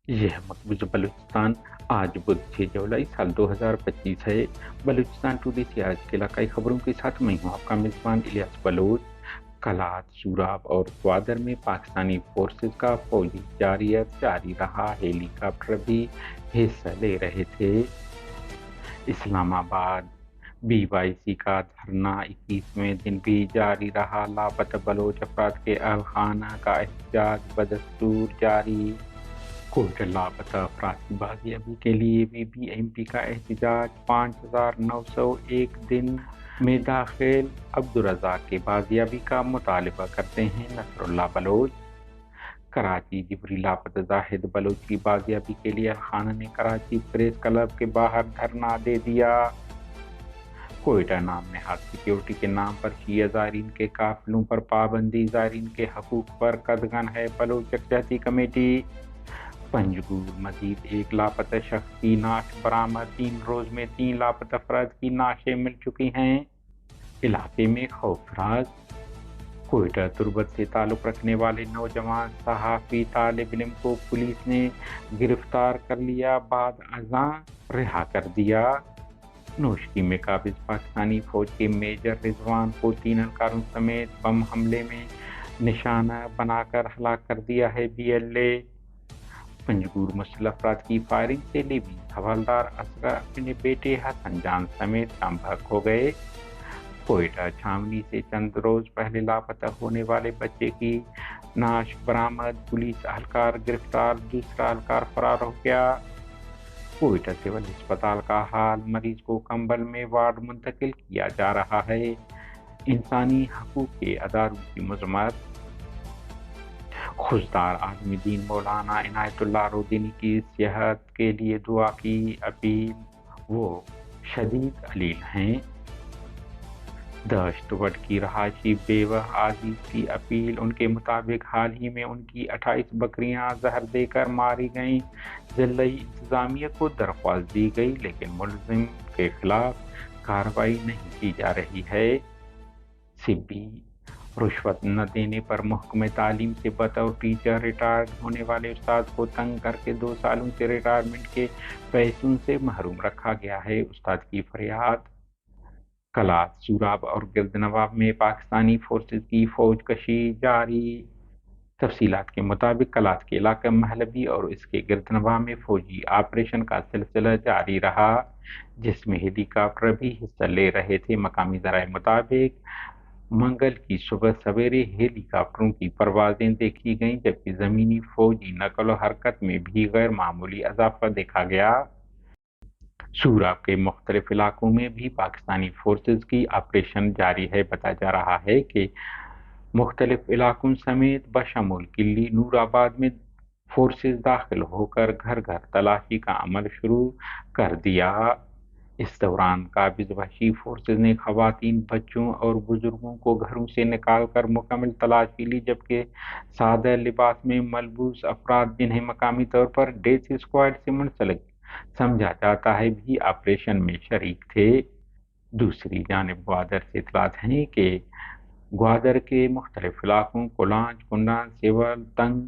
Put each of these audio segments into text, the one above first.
यह मकबूज बलूचिस्तान आज बुध 6 जुलाई साल 2025 है। बलूचिस्तान टुडे से आज के इलाकाई खबरों के साथ मैं हूँ आपका मेज़बान इलियास बलोच। कलात, सूराब और ग्वादर में पाकिस्तानी फोर्सेस का फौजी जारियत जारी रहा। हेलीकॉप्टर भी हिस्सा ले रहे थे। इस्लामाबाद BYC का धरना 21वें दिन भी जारी रहा। लापता बलोच अफराद के अहलखाना का एहतजाज बदस्तूर जारी। कोयटा लापता अफराद की बाजियाबी के लिए BBMP का एहतजाज। 5901 दिन में दाखिल अब्दुर्रज़ाक की बाजियाबी का मुतालबा करते हैं नसरुल्लाह बलोच। कराची जिबरी लापता जाहिद बलोच की बाजियाबी के लिए खाना ने कराची प्रेस क्लब के बाहर धरना दे दिया। कोयटा नाम नहाद सिक्योरिटी के नाम पर शिया ज़ायरीन के काफिलों पर पाबंदी। ज़ायरीन के हकूक़ पर कदगन है बलोच यकजहती कमेटी। पंजगुर मजीद एक लापता शख्स की नाश बरामद। 3 रोज में 3 लापता अफराद की नाशें मिल चुकी हैं। इलाके में खौफराज। कोयटा तुर्बत से ताल्लुक़ रखने वाले नौजवान सहाफ़ी तालिब इल्म को पुलिस ने गिरफ्तार कर लिया, बाद अज़ां रिहा कर दिया। नोशकी में काबिज पाकिस्तानी फौज के मेजर रिजवान को 3 एहलकारों समेत बम हमले में निशाना बनाकर हलाक कर दिया है BLA। पंजगुर मुस्लिम अफराद की फायरिंग से लिबी हवलदार असगर अपने बेटे हसन जान समेत शाम भाग हो गए। कोयटा छावनी से चंद रोज पहले लापता होने वाले बच्चे की नाश बरामद। पुलिस एहलकार गिरफ्तार, दूसरा एहलकार फरार हो गया। कोयटा सिविल अस्पताल का हाल, मरीज को कंबल में वार्ड मुंतकिल किया जा रहा है। इंसानी हकूक के अदारों की मजम्मत। खुशदार आदमी दीन मौलाना इनायतुल्लाह रोदीनी की सेहत के लिए दुआ की अपील। वो शदीद अलील हैं। दश्तवट की रहायशी बेवह आजीज की अपील। उनके मुताबिक हाल ही में उनकी 28 बकरियां जहर देकर मारी गईं। जिला इंतजामिया को दरख्वास्त दी गई लेकिन मुलजिम के खिलाफ कार्रवाई नहीं की जा रही है। सिब्बी रुश्वत न देने पर महकमे तालीम से बतौर टीचर रिटायर्ड होने वाले उस्ताद को तंग करके 2 सालों से रिटायरमेंट के पैसों से महरूम रखा गया है, उस्ताद की फरियाद। कलात, सूराब और गिरदनवाब में पाकिस्तानी फोर्सेस की फौजकशी जारी। तफसीलात के मुताबिक कलात के इलाके महलबी और इसके गिरदनवाब में फौजी ऑपरेशन का सिलसिला जारी रहा, जिसमें हेलीकॉप्टर भी हिस्सा ले रहे थे। मकामी ज़राए मुताबिक मंगल की सुबह सवेरे हेलीकॉप्टरों की परवाजें देखी गईं, जबकि ज़मीनी फौजी नकल और हरकत में भी गैर मामूली इजाफा देखा गया। सूराब के मुख्तलिफ इलाकों में भी पाकिस्तानी फोर्सेस की ऑपरेशन जारी है। बताया जा रहा है कि मुख्तलिफ इलाकों समेत बशमूल किल्ली नूराबाद में फोर्सेस दाखिल होकर घर घर तलाशी का अमल शुरू कर दिया। इस दौरान काबिज वहशी फोर्सेस ने खवातीन, बच्चों और बुजुर्गों को घरों से निकालकर मुकम्मल तलाशी ली, जबकि सादा लिबास में मलबूस अफराद, जिन्हें मकामी तौर पर डेथ स्क्वाड से मुंसलिक समझा जाता है, भी ऑपरेशन में शरीक थे। दूसरी जानिब ग्वादर से इतलात हैं कि ग्वादर के मुख्तलिफ इलाकों कोलांच, कुंडान, सेवल, तंग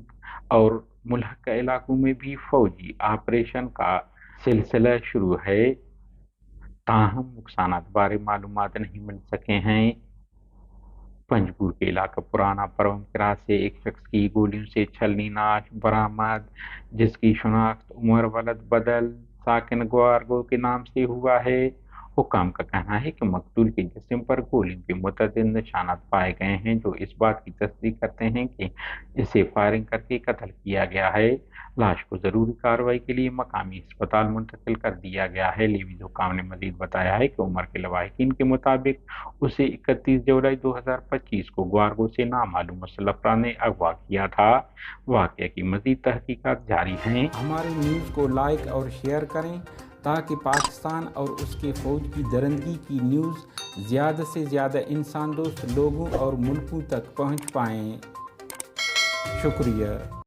और मुल्हका इलाकों में भी फौजी ऑपरेशन का सिलसिला शुरू है, ताहम नुकसानात बारे मालूमात नहीं मिल सके हैं। पंजगुर के इलाका पुराना परवम किरात से एक शख्स की गोलियों से छलनी नाश बरामद, जिसकी शनाख्त उमर वलद बदल साकिन ग्वारगो के नाम से हुआ है। हुकाम का कहना है कि मकतूल के जिस्म पर गोलियों के मुतअद्दिद निशानात पाए गए हैं, जो इस बात की तस्दीक करते हैं कि इसे फायरिंग करके कत्ल किया गया है। लाश को जरूरी कार्रवाई के लिए मकामी अस्पताल मुंतकिल कर दिया गया है। लेवीज हुकाम ने मजीद बताया है कि उमर के लवाहिकीन के मुताबिक उसे 31 जुलाई 2025 को ग्वारगो से नामालूम मुसल्लह अफराद ने अगवा किया था। वाक़या की मजीद तहकीकात जारी हैं। हमारे न्यूज़ को लाइक और शेयर करें ताकि पाकिस्तान और उसके फ़ौज की दरंदगी की न्यूज़ ज़्यादा से ज़्यादा इंसान दोस्त लोगों और मुल्कों तक पहुँच पाएँ। शुक्रिया।